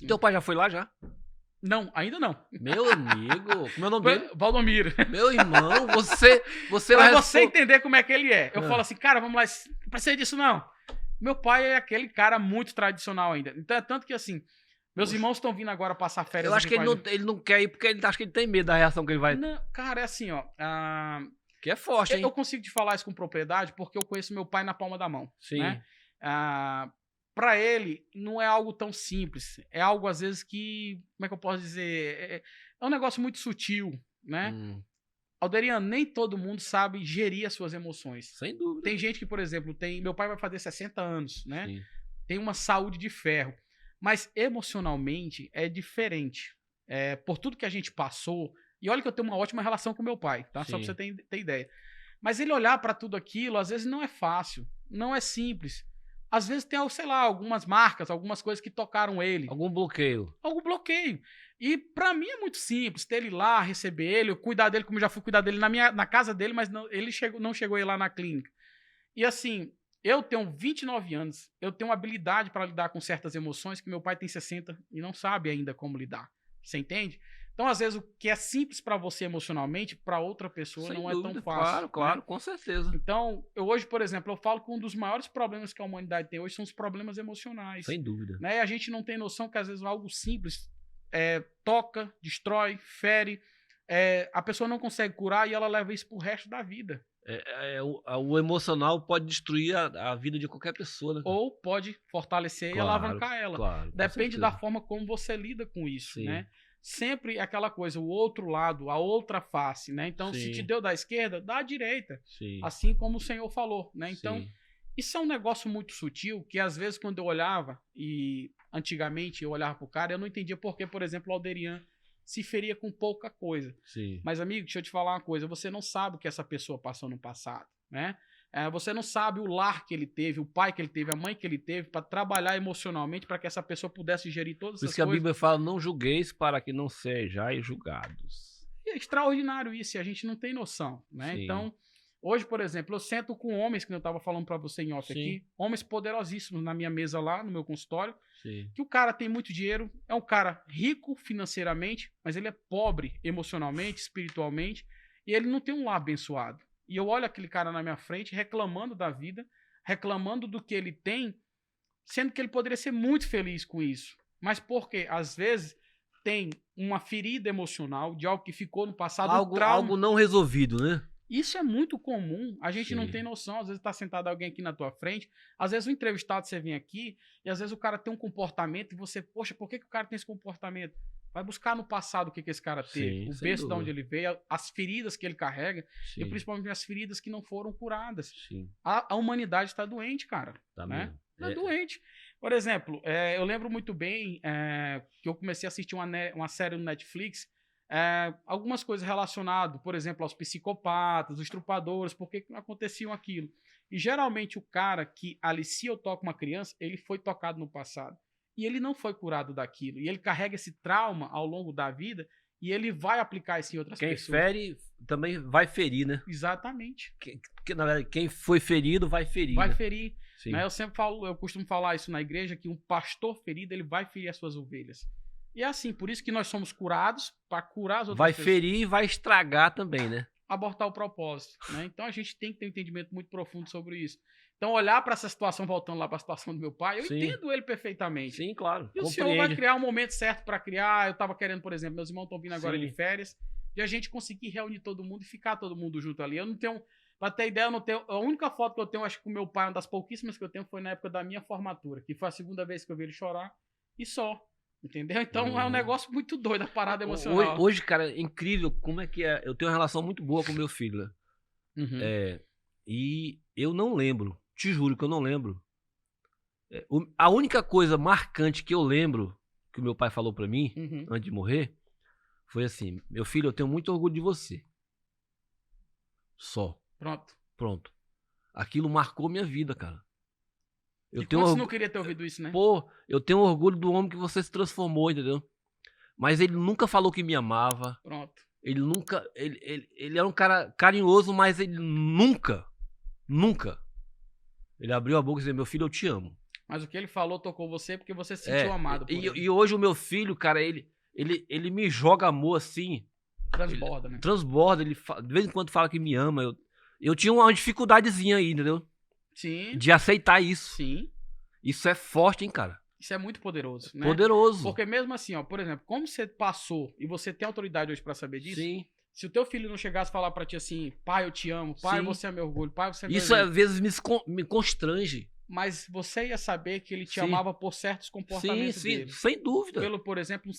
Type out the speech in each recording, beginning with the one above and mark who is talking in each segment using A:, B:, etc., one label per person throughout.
A: E teu pai já foi lá já?
B: Não, ainda não.
A: Meu amigo, como é o nome dele?
B: Valdomiro.
A: Meu irmão, você
B: Pra
A: vai
B: você entender como é que ele é. Eu
A: Ah.
B: falo assim, cara, vamos lá, não precisa disso não. Meu pai é aquele cara muito tradicional ainda. Então é tanto que assim, meus irmãos estão vindo agora passar férias.
A: Eu acho que ele não quer ir porque ele acha que ele tem medo da reação que ele vai...
B: Não, cara, é assim, ó.
A: Que é forte, hein?
B: Eu consigo te falar isso com propriedade porque eu conheço meu pai na palma da mão.
A: Sim.
B: Né? Para ele, não é algo tão simples. É algo, às vezes, que... Como é que eu posso dizer? É um negócio muito sutil, né? Alderiano, nem todo mundo sabe gerir as suas emoções.
A: Sem dúvida.
B: Tem gente que, por exemplo, meu pai vai fazer 60 anos, né?
A: Sim.
B: Tem uma saúde de ferro. Mas emocionalmente é diferente. Por tudo que a gente passou... E olha que eu tenho uma ótima relação com meu pai, tá?
A: Sim.
B: Só pra você ter ideia. Mas ele olhar pra tudo aquilo, às vezes não é fácil. Não é simples. Às vezes tem, sei lá, algumas marcas, algumas coisas que tocaram ele.
A: Algum bloqueio.
B: Algum bloqueio. E pra mim é muito simples ter ele lá, receber ele, eu cuidar dele como eu já fui cuidar dele na casa dele, mas ele não chegou aí lá na clínica. E assim, eu tenho 29 anos, eu tenho habilidade para lidar com certas emoções que meu pai tem 60 e não sabe ainda como lidar. Você entende? Então, às vezes, o que é simples para você emocionalmente, para outra pessoa
A: Sem
B: não
A: dúvida,
B: é tão fácil.
A: Claro,
B: né?
A: com certeza.
B: Então, hoje, por exemplo, eu falo que um dos maiores problemas que a humanidade tem hoje são os problemas emocionais.
A: Sem dúvida.
B: Né? E a gente não tem noção que, às vezes, algo simples toca, destrói, fere, a pessoa não consegue curar e ela leva isso pro resto da vida.
A: O emocional pode destruir a vida de qualquer pessoa, né?
B: Ou pode fortalecer e alavancar ela.
A: Claro,
B: depende da forma como você lida com isso,
A: Sim.
B: né? Sempre é aquela coisa, o outro lado, a outra face, né? Então,
A: Sim.
B: se te deu da esquerda, dá à direita.
A: Sim.
B: Assim como o Senhor falou, né? Então,
A: Sim.
B: isso é um negócio muito sutil, que às vezes quando eu olhava, e antigamente eu olhava pro cara, eu não entendia por que, por exemplo, o Alderian se feria com pouca coisa.
A: Sim.
B: Mas, amigo, deixa eu te falar uma coisa, você não sabe o que essa pessoa passou no passado, né? Você não sabe o lar que ele teve, o pai que ele teve, a mãe que ele teve, para trabalhar emocionalmente para que essa pessoa pudesse gerir todas
A: Por
B: essas
A: isso que a
B: coisas.
A: Bíblia fala, não julgueis para que não sejais julgados.
B: É extraordinário isso, e a gente não tem noção, né?
A: Sim.
B: Então, hoje, por exemplo, eu sento com homens, que eu estava falando para você em off
A: Sim.
B: aqui, homens poderosíssimos na minha mesa lá, no meu consultório,
A: Sim.
B: que o cara tem muito dinheiro, é um cara rico financeiramente, mas ele é pobre emocionalmente, espiritualmente, e ele não tem um lar abençoado. E eu olho aquele cara na minha frente reclamando da vida, reclamando do que ele tem, sendo que ele poderia ser muito feliz com isso. Mas porque, às vezes, tem uma ferida emocional de algo que ficou no passado,
A: Algo não resolvido, né?
B: Isso é muito comum, a gente não
A: Sim.
B: tem noção, às vezes tá sentado alguém aqui na tua frente, às vezes o entrevistado você vem aqui, e às vezes o cara tem um comportamento, e você, poxa, por que o cara tem esse comportamento? Vai buscar no passado o que esse cara teve,
A: Sim,
B: o
A: sem
B: berço de
A: dúvida.
B: onde ele veio, as feridas que ele carrega,
A: Sim.
B: e principalmente as feridas que não foram curadas.
A: Sim.
B: A humanidade está doente, cara.
A: Tá
B: né?
A: mesmo.
B: Tá doente. Por exemplo, eu lembro muito bem que eu comecei a assistir uma série no Netflix, algumas coisas relacionadas, por exemplo, aos psicopatas, os estrupadores, por que aconteciam aquilo. E geralmente o cara que alicia ou toca uma criança, ele foi tocado no passado. E ele não foi curado daquilo. E ele carrega esse trauma ao longo da vida e ele vai aplicar isso em outras pessoas.
A: Quem fere também vai ferir, né?
B: Exatamente.
A: Na verdade, quem foi ferido vai ferir.
B: Vai
A: né?
B: ferir.
A: Sim.
B: Né? Eu costumo falar isso na igreja, que um pastor ferido, ele vai ferir as suas ovelhas. E é assim, por isso que nós somos curados, para curar as outras
A: Vai
B: pessoas.
A: ferir e vai estragar também, né?
B: Abortar o propósito. Né? Então a gente tem que ter um entendimento muito profundo sobre isso. Então olhar para essa situação, voltando lá para a situação do meu pai, eu
A: Sim.
B: entendo ele perfeitamente.
A: Sim, claro.
B: E o Senhor vai criar um momento certo para criar. Eu estava querendo, por exemplo, meus irmãos estão vindo agora
A: Sim.
B: de férias, e a gente conseguir reunir todo mundo e ficar todo mundo junto ali. Eu não tenho, para ter ideia, eu não tenho. A única foto que eu tenho, acho que com meu pai, uma das pouquíssimas que eu tenho, foi na época da minha formatura, que foi a segunda vez que eu vi ele chorar, e só. Entendeu? Então é um negócio muito doido, a parada emocional.
A: Hoje, cara, é incrível como é que é. Eu tenho uma relação muito boa com meu filho, né?
B: Uhum.
A: E eu não lembro, te juro que eu não lembro. A única coisa marcante que eu lembro que o meu pai falou pra mim,
B: Uhum.
A: antes de morrer, foi assim: meu filho, eu tenho muito orgulho de você. Só.
B: Pronto.
A: Aquilo marcou minha vida, cara.
B: E quantos não queria ter ouvido isso, né?
A: Pô, eu tenho orgulho do homem que você se transformou, entendeu? Mas ele nunca falou que me amava.
B: Pronto.
A: Ele nunca... Ele era um cara carinhoso, mas ele nunca... Ele abriu a boca e disse: meu filho, eu te amo.
B: Mas o que ele falou tocou você porque você se sentiu amado por ele.
A: E hoje o meu filho, cara, ele me joga amor assim.
B: Transborda, né?
A: Transborda, de vez em quando fala que me ama. Eu tinha uma dificuldadezinha aí, entendeu?
B: Sim.
A: De aceitar isso.
B: Sim.
A: Isso é forte, hein, cara?
B: Isso é muito poderoso, né?
A: Poderoso.
B: Porque mesmo assim, ó, por exemplo, como você passou e você tem autoridade hoje pra saber disso,
A: Sim.
B: se o teu filho não chegasse a falar pra ti assim, pai, eu te amo, pai,
A: Sim.
B: você é meu orgulho, pai, você é meu
A: Isso
B: exemplo,
A: às vezes me constrange.
B: mas você ia saber que ele te
A: Sim.
B: amava por certos comportamentos
A: Sim,
B: dele.
A: sem dúvida.
B: Pelo, por exemplo, um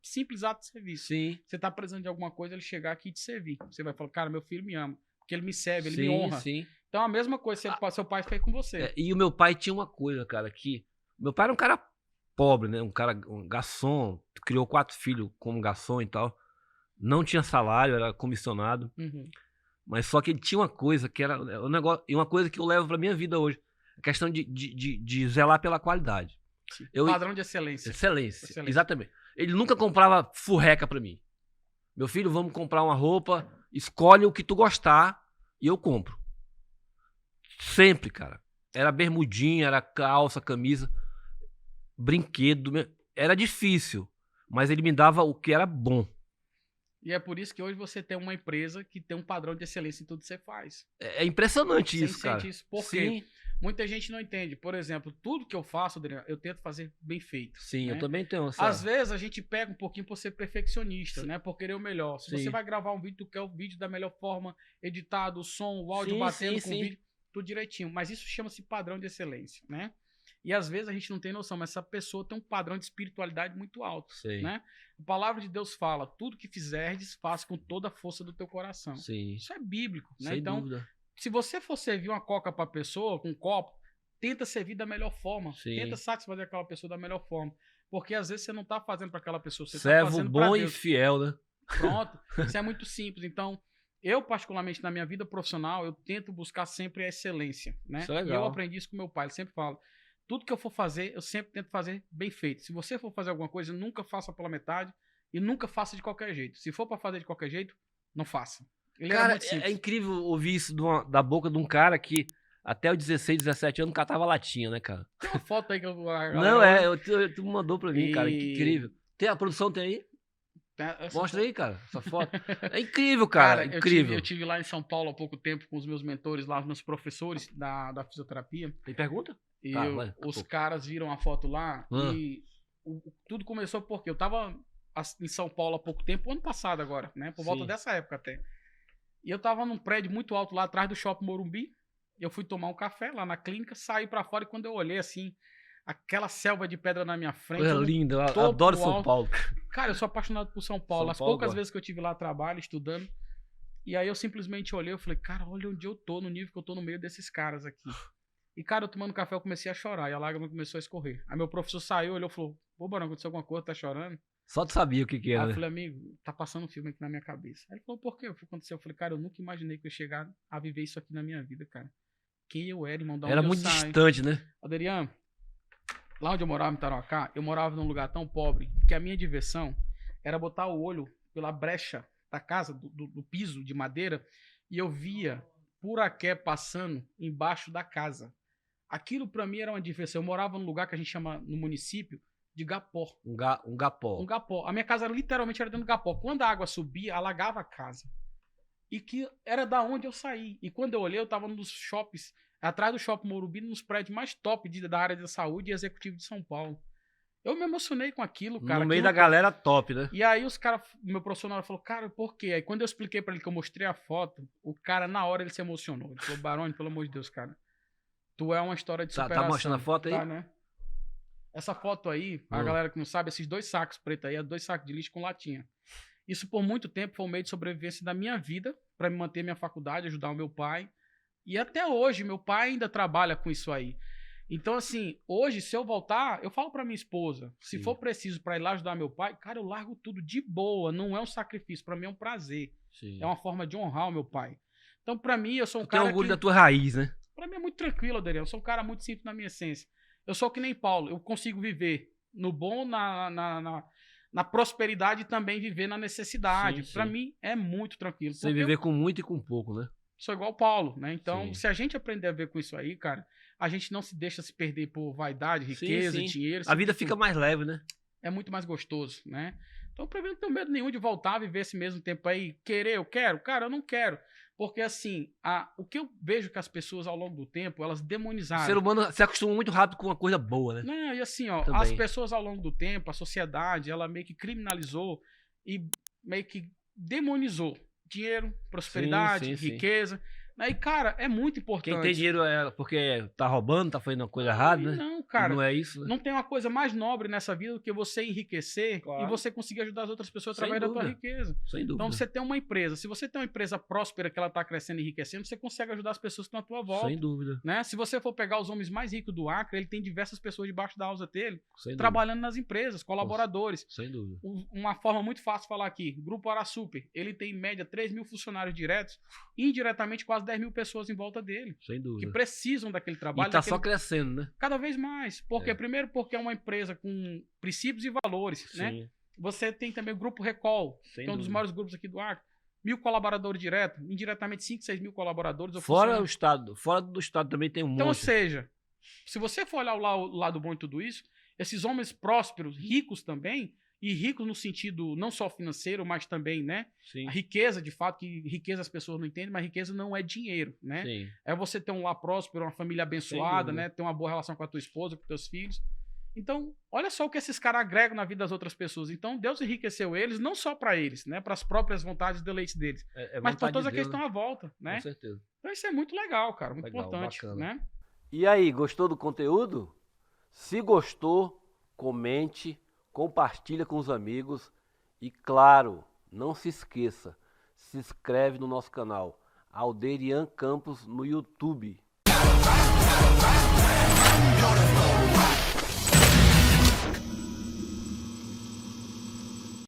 B: simples ato de serviço.
A: Sim.
B: Você tá precisando de alguma coisa, ele chegar aqui e te servir. Você vai falar, cara, meu filho me ama, porque ele me serve, ele me honra.
A: Sim.
B: Então a mesma coisa seu pai fez com você.
A: E o meu pai tinha uma coisa, cara, que... Meu pai era um cara pobre, né? Um garçom, criou 4 filhos como garçom e tal. Não tinha salário, era comissionado.
B: Uhum.
A: Mas só que ele tinha uma coisa que era um negócio, e uma coisa que eu levo pra minha vida hoje. A questão de zelar pela qualidade.
B: Padrão de excelência.
A: Excelência. Exatamente. Ele nunca comprava furreca pra mim. Meu filho, vamos comprar uma roupa, escolhe o que tu gostar e eu compro. Sempre, cara. Era bermudinha, era calça, camisa, brinquedo. Era difícil, mas ele me dava o que era bom.
B: E é por isso que hoje você tem uma empresa que tem um padrão de excelência em tudo que você faz.
A: É impressionante
B: Você
A: isso, cara.
B: Sente isso. Por quê? Muita gente não entende. Por exemplo, tudo que eu faço, Adriano, eu tento fazer bem feito.
A: Sim,
B: né?
A: eu também tenho essa...
B: Às vezes a gente pega um pouquinho por ser perfeccionista, né? Por querer o melhor. Se
A: Sim.
B: você vai gravar um vídeo, tu quer o vídeo da melhor forma, editado, o som, o áudio
A: Sim,
B: batendo
A: sim,
B: com o
A: sim.
B: vídeo, tudo direitinho. Mas isso chama-se padrão de excelência, né? E às vezes a gente não tem noção, mas essa pessoa tem um padrão de espiritualidade muito alto,
A: Sim.
B: né? A palavra de Deus fala, tudo que fizerdes, faz com toda a força do teu coração.
A: Sim.
B: Isso é bíblico, né?
A: Sem
B: Então,
A: dúvida.
B: se você for servir uma coca pra pessoa, com um copo, tenta servir da melhor forma.
A: Sim.
B: Tenta satisfazer aquela pessoa da melhor forma. Porque às vezes você não tá fazendo pra aquela pessoa, você tá
A: Servo
B: fazendo pra
A: bom e
B: Deus.
A: fiel, né?
B: Pronto. Isso é muito simples. Então, eu particularmente na minha vida profissional, eu tento buscar sempre a excelência, né?
A: Isso é legal.
B: E eu aprendi isso com meu pai, ele sempre fala, tudo que eu for fazer, eu sempre tento fazer bem feito. Se você for fazer alguma coisa, nunca faça pela metade e nunca faça de qualquer jeito. Se for pra fazer de qualquer jeito, não faça. Ele era
A: Cara,
B: muito simples.
A: é incrível ouvir isso da boca de um cara que até os 16, 17 anos catava latinha, né, cara?
B: Tem uma foto aí que eu...
A: Não, tu mandou pra mim, cara. Que
B: E-
A: incrível. A produção tem aí?
B: Essa
A: Mostra
B: foto-
A: aí, cara, essa foto. É incrível, cara. Incrível.
B: Eu tive lá em São Paulo há pouco tempo com os meus mentores lá, meus professores da fisioterapia.
A: Tem pergunta?
B: E
A: Tá, vai,
B: os
A: pô.
B: caras viram a foto lá
A: Ah.
B: e tudo começou porque eu tava em São Paulo há pouco tempo, ano passado agora, né? Por volta
A: Sim.
B: dessa época até. E eu tava num prédio muito alto lá atrás do Shopping Morumbi. Eu fui tomar um café lá na clínica, saí pra fora e quando eu olhei assim, aquela selva de pedra na minha frente.
A: Coisa
B: eu não-
A: linda, eu
B: topo
A: adoro São
B: alto.
A: Paulo.
B: Cara, eu sou apaixonado por São Paulo.
A: São
B: As
A: Paulo,
B: poucas
A: gosto.
B: vezes que eu tive lá a trabalho, estudando. E aí eu simplesmente olhei, eu falei, cara, olha onde eu tô, no nível que eu tô no meio desses caras aqui. E, cara, eu tomando café, eu comecei a chorar. E a lágrima começou a escorrer. Aí meu professor saiu, olhou e falou, pô, Barão, aconteceu alguma coisa, tá chorando?
A: Só tu sabia o que
B: Aí
A: era,
B: eu
A: né?
B: falei, amigo, tá passando um filme aqui na minha cabeça. Aí ele falou, por quê? O que aconteceu? Eu falei, cara, eu nunca imaginei que eu ia chegar a viver isso aqui na minha vida, cara. Quem eu era, irmão, da onde
A: Era
B: eu
A: muito
B: saí.
A: distante, né?
B: Adriano, lá onde eu morava em Tarauacá, eu morava num lugar tão pobre que a minha diversão era botar o olho pela brecha da casa, do piso de madeira, e eu via Puraqué passando embaixo da casa. Aquilo pra mim era uma diversão. Eu morava num lugar que a gente chama no município de Gapó.
A: Um gapó.
B: Um gapó. A minha casa literalmente era dentro do gapó. Quando a água subia, alagava a casa. E que era da onde eu saí. E quando eu olhei, eu tava nos shoppings, atrás do Shopping Morumbi, nos prédios mais top da área da saúde e executivo de São Paulo. Eu me emocionei com aquilo, cara.
A: No meio
B: Aquilo-
A: da galera top, né?
B: E aí os caras, meu professor na hora falou, cara, por quê? Aí quando eu expliquei pra ele que eu mostrei a foto, o cara na hora ele se emocionou. Ele falou, Barone, pelo amor de Deus, cara. Tu é uma história de
A: Tá
B: superação.
A: mostrando a foto aí?
B: Tá, né? Essa foto aí, a galera que não sabe, esses 2 sacos pretos aí, é 2 sacos de lixo com latinha. Isso por muito tempo foi um meio de sobrevivência da minha vida, pra me manter minha faculdade, ajudar o meu pai. E até hoje, meu pai ainda trabalha com isso aí. Então, assim, hoje, se eu voltar, eu falo pra minha esposa, se
A: Sim.
B: for preciso pra ir lá ajudar meu pai, cara, eu largo tudo de boa, não é um sacrifício, pra mim é um prazer.
A: Sim.
B: É uma forma de honrar o meu pai. Então, pra mim, eu sou um
A: Tu tem
B: cara
A: orgulho
B: que...
A: da tua raiz, né?
B: Pra mim é muito tranquilo, Adriano. Eu sou um cara muito simples na minha essência. Eu sou que nem Paulo. Eu consigo viver no bom, na prosperidade e também viver na necessidade.
A: Sim,
B: Pra
A: sim.
B: mim é muito tranquilo.
A: Você
B: porque
A: viver
B: eu
A: com muito e com pouco, né?
B: sou igual o Paulo, né? Então,
A: Sim.
B: se a gente aprender a ver com isso aí, cara, a gente não se deixa se perder por vaidade, riqueza,
A: sim.
B: dinheiro.
A: A vida fica mais leve, né?
B: É muito mais gostoso, né? Então, pra mim, eu não tenho medo nenhum de voltar a viver esse mesmo tempo aí. Querer, eu quero? Cara, eu não quero. Porque, assim, o que eu vejo que as pessoas, ao longo do tempo, elas
A: O
B: demonizaram.
A: ser humano se acostuma muito rápido com uma coisa boa, né?
B: Não, e assim, ó,
A: Também.
B: as pessoas, ao longo do tempo, a sociedade, ela meio que criminalizou e meio que demonizou dinheiro, prosperidade,
A: Sim, sim, sim.
B: riqueza. Né? E, cara, é muito importante.
A: Quem tem dinheiro é porque tá roubando, tá fazendo uma coisa errada, né?
B: Não, cara.
A: Não é isso, né?
B: Não tem uma coisa mais nobre nessa vida do que você enriquecer
A: Claro.
B: e você conseguir ajudar as outras pessoas
A: Sem
B: através da tua
A: dúvida.
B: riqueza.
A: Sem dúvida.
B: Então você tem uma empresa. Se você tem uma empresa próspera que ela está crescendo e enriquecendo, você consegue ajudar as pessoas que estão à tua volta.
A: Sem dúvida.
B: Né? Se você for pegar os homens mais ricos do Acre, ele tem diversas pessoas debaixo da asa dele,
A: Sem
B: trabalhando nas empresas, colaboradores.
A: dúvida. Sem dúvida.
B: Uma forma muito fácil de falar aqui, Grupo Arasuper, ele tem em média 3 mil funcionários diretos e indiretamente quase 10 mil pessoas em volta dele,
A: Sem
B: que
A: dúvida.
B: precisam daquele trabalho.
A: E tá
B: daquele...
A: só crescendo, né?
B: Cada vez mais. Primeiro porque é uma empresa com princípios e valores, né?
A: Sim.
B: Você tem também o Grupo Recol,
A: Sem
B: que é um dos
A: dúvida.
B: maiores grupos aqui do Acre. 1.000 colaboradores direto, indiretamente 5, 6 mil colaboradores.
A: Fora o estado. Fora do estado também tem um
B: Então, ou
A: monte.
B: seja, se você for olhar o lado bom de tudo isso, esses homens prósperos, ricos também, e ricos no sentido não só financeiro, mas também, né?
A: Sim.
B: A riqueza, de fato, que riqueza as pessoas não entendem, mas riqueza não é dinheiro, né?
A: Sim.
B: É você ter um lar próspero, uma família abençoada,
A: dúvida.
B: né? Ter uma boa relação com a tua esposa, com teus filhos. Então, olha só o que esses caras agregam na vida das outras pessoas. Então, Deus enriqueceu eles, não só para eles, né? Para as próprias vontades e deleites deles,
A: É
B: mas para
A: vontade
B: todos
A: de
B: aqueles
A: Deus,
B: que estão à volta, né?
A: Com certeza.
B: Então, isso é muito legal, cara, muito
A: Legal,
B: importante,
A: bacana.
B: né?
A: E aí, gostou do conteúdo? Se gostou, comente, compartilha com os amigos e, claro, não se esqueça, se inscreve no nosso canal Alderian Campos no YouTube.